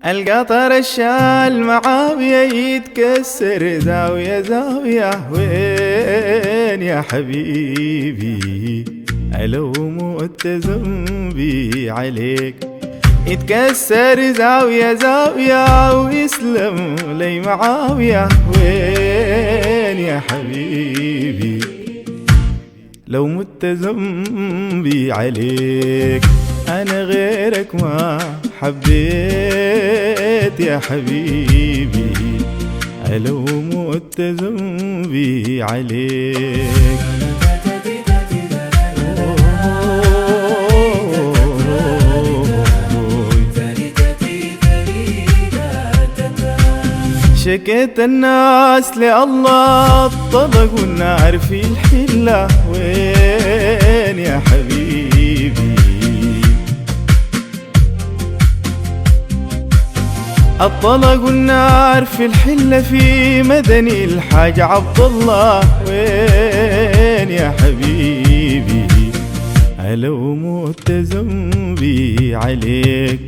القطر الشال معاوية يتكسر زاوية زاوية، وين يا حبيبي ألوم ذنبي عليك. يتكسر زاوية زاوية ويسلم لي معاوية، وين يا حبيبي لو مت ذنبي عليك. أنا غيرك ما حبيت يا حبيبي، لو مت ذنبي عليك. شكيت الناس لله طلقوا النار في الحلة، وين يا حبيبي اطلقوا النار في الحلة في مدني الحاج عبد الله، وين يا حبيبي لو مت ذنبي عليك.